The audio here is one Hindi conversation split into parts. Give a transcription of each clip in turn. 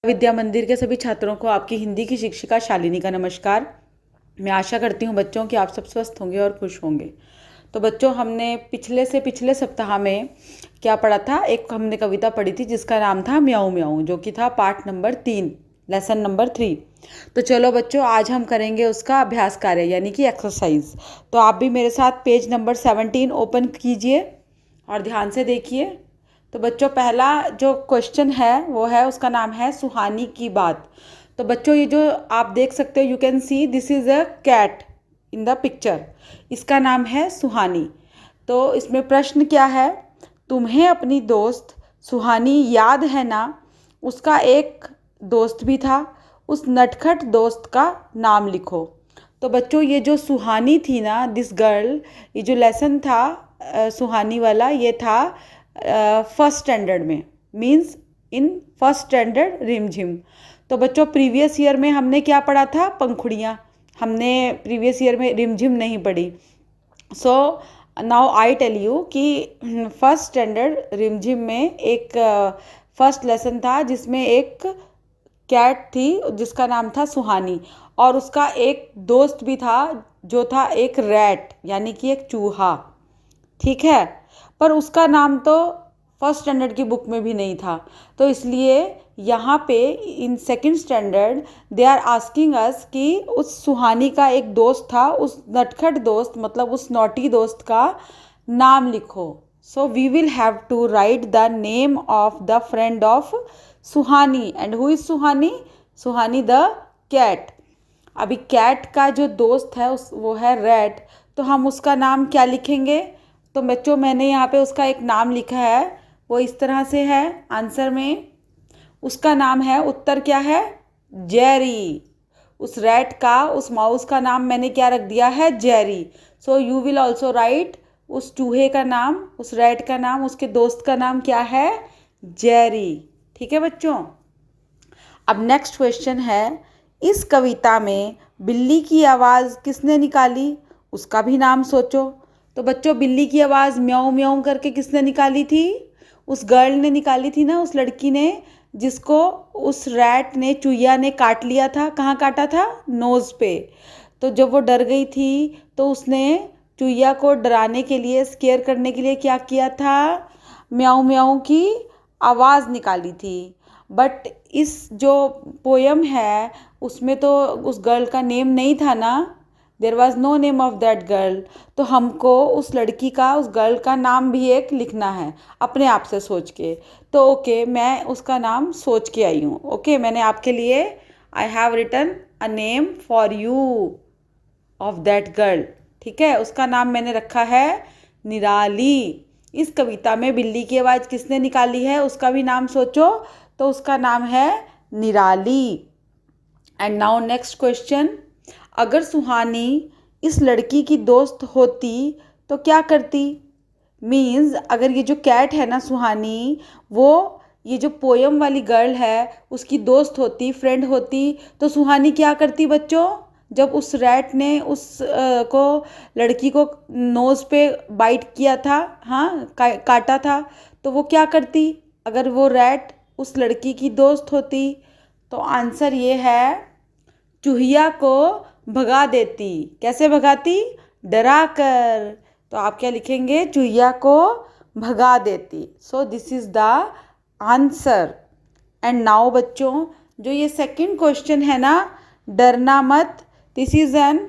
विद्या मंदिर के सभी छात्रों को आपकी हिंदी की शिक्षिका शालिनी का नमस्कार। मैं आशा करती हूँ बच्चों कि आप सब स्वस्थ होंगे और खुश होंगे। तो बच्चों, हमने पिछले सप्ताह में क्या पढ़ा था? एक हमने कविता पढ़ी थी जिसका नाम था म्याऊं म्याऊं, जो कि था पाठ नंबर 3, लेसन नंबर 3। तो चलो बच्चों, आज हम करेंगे उसका अभ्यास कार्य यानी कि एक्सरसाइज। तो आप भी मेरे साथ पेज नंबर 17 ओपन कीजिए और ध्यान से देखिए। तो बच्चों, पहला जो क्वेश्चन है वो है, उसका नाम है सुहानी की बात। तो बच्चों, ये जो आप देख सकते हो, you can see this is a cat in the picture. इसका नाम है सुहानी। तो इसमें प्रश्न क्या है? तुम्हें अपनी दोस्त सुहानी याद है ना? उसका एक दोस्त भी था। उस नटखट दोस्त का नाम लिखो। तो बच्चों, ये जो सुहानी थी ना, दिस गर्ल, ये जो लेसन था सुहानी वाला, ये था फर्स्ट स्टैंडर्ड में, मीन्स इन फर्स्ट स्टैंडर्ड रिमझिम। तो बच्चों, प्रीवियस ईयर में हमने क्या पढ़ा था? पंखुड़ियाँ। हमने प्रीवियस ईयर में रिमझिम नहीं पढ़ी। So now I tell you कि फर्स्ट स्टैंडर्ड रिमझिम में एक फर्स्ट लेसन था जिसमें एक कैट थी जिसका नाम था सुहानी, और उसका एक दोस्त भी था जो था एक रैट यानी कि एक चूहा। ठीक है, पर उसका नाम तो फर्स्ट स्टैंडर्ड की बुक में भी नहीं था। तो इसलिए यहाँ पे in second standard they are asking us कि उस सुहानी का एक दोस्त था, उस नटखट दोस्त मतलब उस नॉटी दोस्त का नाम लिखो। So we will have to write the name of the friend of Suhani. And who is Suhani? Suhani the cat. अभी कैट का जो दोस्त है वो है रैट, तो हम उसका नाम क्या लिखेंगे? तो बच्चों, मैंने यहाँ पे उसका एक नाम लिखा है, वो इस तरह से है आंसर में। उसका नाम है, उत्तर क्या है? जेरी। उस रैट का, उस माउस का नाम मैंने क्या रख दिया है? Jerry. So you will also right उस चूहे का नाम, उस रैट का नाम, उसके दोस्त का नाम क्या है? जेरी। ठीक है बच्चों। अब नेक्स्ट क्वेश्चन है, इस कविता में बिल्ली की आवाज़ किसने निकाली? उसका भी नाम सोचो। तो बच्चों, बिल्ली की आवाज़ म्याऊं म्याऊं करके किसने निकाली थी? उस गर्ल ने निकाली थी ना, उस लड़की ने, जिसको उस रैट ने, चूहिया ने काट लिया था। कहाँ काटा था? नोज़ पे। तो जब वो डर गई थी तो उसने चूहिया को डराने के लिए, स्केयर करने के लिए क्या किया था? म्याऊं म्याऊं की आवाज़ निकाली थी। बट इस जो पोयम है उसमें तो उस गर्ल का नेम नहीं था ना, there was no name of that girl. तो हमको उस लड़की का, उस गर्ल का नाम भी एक लिखना है अपने आप से सोच के। तो ओके, मैं उसका नाम सोच के आई हूँ। ओके, मैंने आपके लिए, I have written a name for you of that girl. ठीक है, उसका नाम मैंने रखा है निराली। इस कविता में बिल्ली की आवाज़ किसने निकाली है? उसका भी नाम सोचो। तो उसका नाम है निराली। एंड नाउ नेक्स्ट क्वेश्चन, अगर सुहानी इस लड़की की दोस्त होती तो क्या करती? मीन्स अगर ये जो कैट है ना सुहानी, वो ये जो पोयम वाली गर्ल है उसकी दोस्त होती, फ्रेंड होती, तो सुहानी क्या करती बच्चों? जब उस रैट ने उस को, लड़की को नोज़ पे बाइट किया था, हाँ काटा था, तो वो क्या करती अगर वो रैट उस लड़की की दोस्त होती? तो आंसर ये है, चूहिया को भगा देती। कैसे भगाती? डरा कर। तो आप क्या लिखेंगे? चूहिया को भगा देती। So this is the answer. And now बच्चों, जो ये सेकंड क्वेश्चन है ना, डरना मत, this is an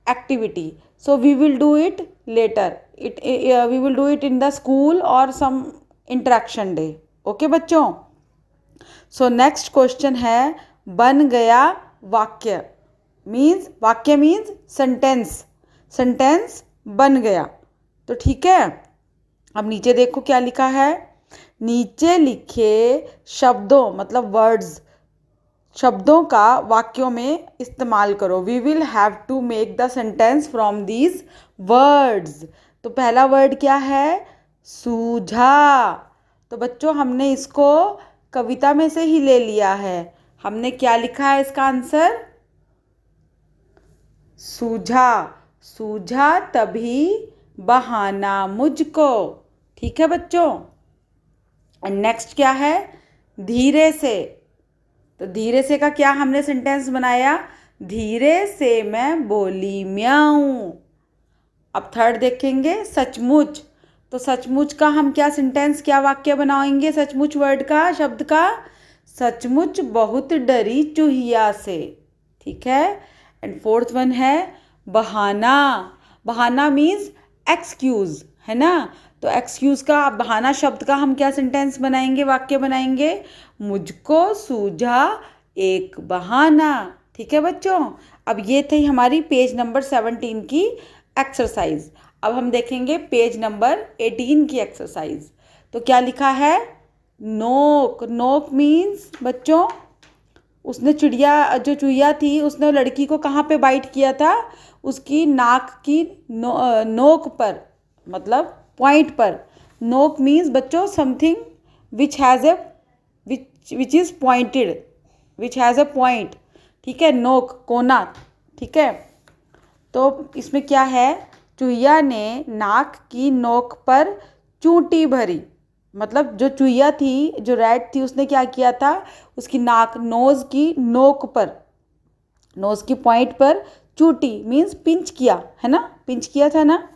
activity. So we will do it later, we will do it in the school और सम इंटरेक्शन डे। ओके बच्चों। सो नेक्स्ट क्वेश्चन है, बन गया वाक्य। मीन्स, वाक्य मीन्स सेंटेंस, सेंटेंस बन गया। तो ठीक है, अब नीचे देखो क्या लिखा है। नीचे लिखे शब्दों मतलब वर्ड्स, शब्दों का वाक्यों में इस्तेमाल करो। We will have to make the sentence from these words. तो पहला वर्ड क्या है? सूझा। तो बच्चों, हमने इसको कविता में से ही ले लिया है। हमने क्या लिखा है इसका आंसर? सूझा। सूझा तभी बहाना मुझको। ठीक है बच्चों। नेक्स्ट क्या है? धीरे से। तो धीरे से का क्या हमने सेंटेंस बनाया, धीरे से मैं बोली म्याऊं। अब थर्ड देखेंगे, सचमुच। तो सचमुच का हम क्या सेंटेंस, क्या वाक्य बनाएंगे सचमुच वर्ड का, शब्द का, सचमुच बहुत डरी चूहिया से। ठीक है। एंड फोर्थ वन है बहाना। बहाना मीन्स एक्सक्यूज, है ना। तो एक्सक्यूज का, बहाना शब्द का हम क्या सेंटेंस बनाएंगे, वाक्य बनाएंगे, मुझको सूझा एक बहाना। ठीक है बच्चों। अब ये थी हमारी पेज नंबर 17 की एक्सरसाइज। अब हम देखेंगे पेज नंबर 18 की एक्सरसाइज। तो क्या लिखा है, नोक। नोक मीन्स बच्चों, उसने चिड़िया, जो चूहिया थी, उसने लड़की को कहाँ पे बाइट किया था, उसकी नाक की नोक पर, मतलब पॉइंट पर। नोक मीन्स बच्चों something which has a which is pointed, which has a point. ठीक है, नोक, कोना। ठीक है। तो इसमें क्या है, चूहिया ने नाक की नोक पर चूंटी भरी। मतलब जो चूहिया थी, जो रैट थी, उसने क्या किया था, उसकी नाक, नोज़ की नोक पर, नोज़ की पॉइंट पर चूंटी मीन्स पिंच किया, है ना, पिंच किया था ना।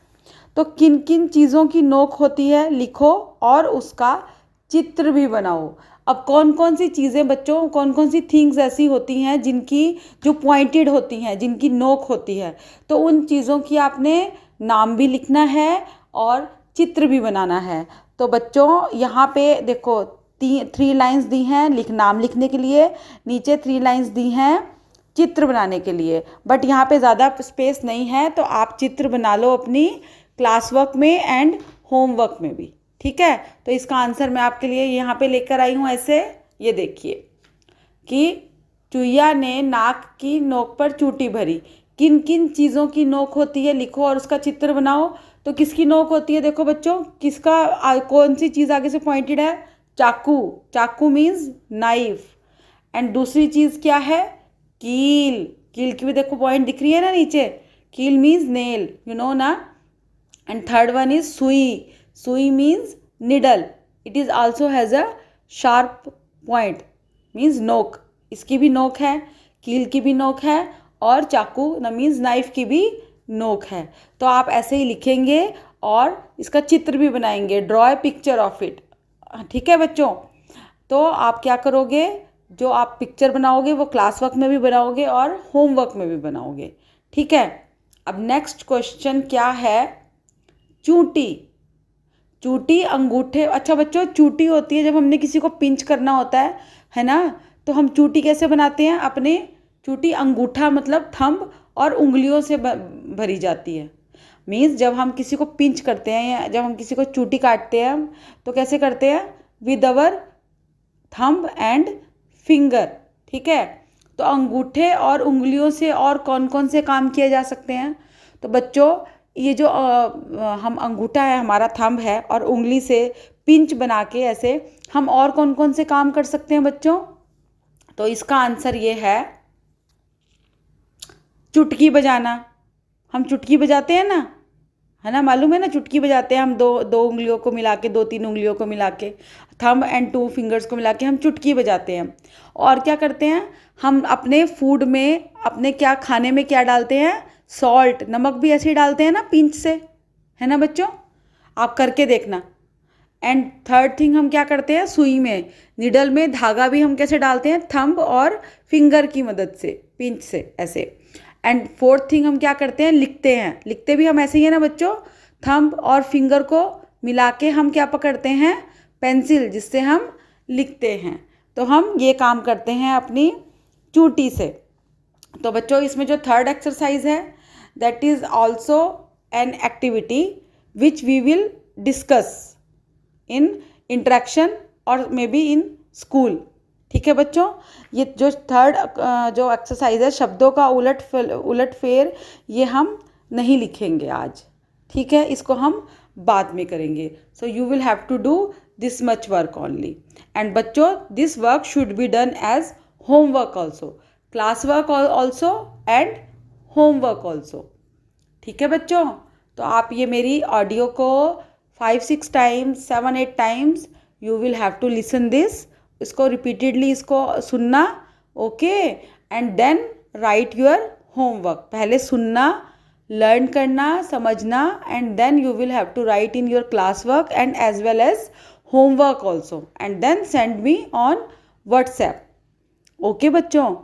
तो किन किन चीज़ों की नोक होती है, लिखो और उसका चित्र भी बनाओ। अब कौन कौन सी चीज़ें बच्चों, कौन कौन सी थिंग्स ऐसी होती हैं जिनकी, जो पॉइंटेड होती हैं, जिनकी नोक होती है, तो उन चीज़ों की आपने नाम भी लिखना है और चित्र भी बनाना है। तो बच्चों यहाँ पे देखो 3 लाइंस दी हैं नाम लिखने के लिए, नीचे 3 लाइंस दी हैं चित्र बनाने के लिए। बट यहाँ पे ज़्यादा स्पेस नहीं है, तो आप चित्र बना लो अपनी क्लास वर्क में एंड होमवर्क में भी। ठीक है। तो इसका आंसर मैं आपके लिए यहाँ पे लेकर आई हूँ ऐसे, ये देखिए कि चूहिया ने नाक की नोक पर चूंटी भरी। किन किन चीज़ों की नोक होती है, लिखो और उसका चित्र बनाओ। तो किसकी नोक होती है, देखो बच्चों, किसका कौन सी चीज़ आगे से पॉइंटेड है, चाकू। चाकू मीन्स नाइफ। एंड दूसरी चीज़ क्या है, कील। कील की भी देखो पॉइंट दिख रही है ना नीचे, कील मीन्स नेल, यू नो ना। एंड थर्ड वन इज सुई। सुई means needle, it is also has a sharp point, means नोक। इसकी भी नोक है, कील की भी नोक है, और चाकू न मीन्स नाइफ की भी नोक है। तो आप ऐसे ही लिखेंगे और इसका चित्र भी बनाएंगे, draw a picture of it. ठीक है बच्चों। तो आप क्या करोगे, जो आप पिक्चर बनाओगे वो क्लास वर्क में भी बनाओगे और होमवर्क में भी बनाओगे। ठीक है। अब नेक्स्ट क्वेश्चन क्या है, चूंटी। चूंटी अंगूठे, अच्छा बच्चों, चूंटी होती है जब हमने किसी को पिंच करना होता है ना। तो हम चूंटी कैसे बनाते हैं, अपने चूंटी, अंगूठा मतलब थंब और उंगलियों से भरी जाती है। मीन्स जब हम किसी को पिंच करते हैं या जब हम किसी को चूंटी काटते हैं तो कैसे करते हैं, with our thumb and finger. ठीक है। तो अंगूठे और उंगलियों से और कौन कौन से काम किए जा सकते हैं, तो बच्चों ये जो हम अंगूठा है, हमारा थंब है, और उंगली से पिंच बना के ऐसे हम और कौन कौन से काम कर सकते हैं बच्चों। तो इसका आंसर ये है, चुटकी बजाना। हम चुटकी बजाते हैं ना, है ना, मालूम है ना, चुटकी बजाते हैं हम, दो उंगलियों को मिला के, 2-3 उंगलियों को मिला के, थंब एंड 2 फिंगर्स को मिला के हम चुटकी बजाते हैं। और क्या करते हैं, हम अपने फूड में, अपने क्या खाने में क्या डालते हैं, सॉल्ट, नमक भी ऐसे ही डालते हैं ना पिंच से, है ना बच्चों, आप करके देखना। एंड थर्ड थिंग हम क्या करते हैं, सुई में, निडल में धागा भी हम कैसे डालते हैं, थंब और फिंगर की मदद से, पिंच से ऐसे। एंड फोर्थ थिंग हम क्या करते हैं, लिखते हैं। लिखते भी हम ऐसे ही है ना बच्चों, थंब और फिंगर को मिला के हम क्या पकड़ते हैं, पेंसिल, जिससे हम लिखते हैं। तो हम ये काम करते हैं अपनी चूंटी से। तो बच्चों इसमें जो थर्ड एक्सरसाइज है, that is also an activity which we will discuss in interaction और मे बी इन स्कूल। ठीक है बच्चों। ये जो थर्ड जो एक्सरसाइज है, शब्दों का उलट फेर, ये हम नहीं लिखेंगे आज। ठीक है, इसको हम बाद में करेंगे। So you will have to do this much work only. And बच्चों this work should be done as homework also, class work also and homework also. ठीक है बच्चों। तो आप ये मेरी ऑडियो को 5-6 times, 7-8 times you will have to listen this. इसको रिपीटेडली इसको सुनना okay, and then write your homework. पहले सुनना, लर्न करना, समझना, and then you will have to write in your class work and as well as homework also, and then send me on WhatsApp. Okay बच्चों,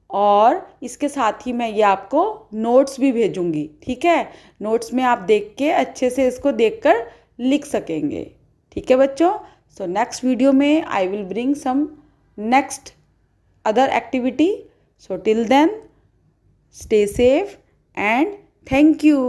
और इसके साथ ही मैं ये आपको नोट्स भी भेजूंगी, ठीक है। नोट्स में आप देख के अच्छे से इसको देखकर लिख सकेंगे, ठीक है बच्चों। सो नेक्स्ट वीडियो में I will bring some next other activity. So till then, stay safe and thank you.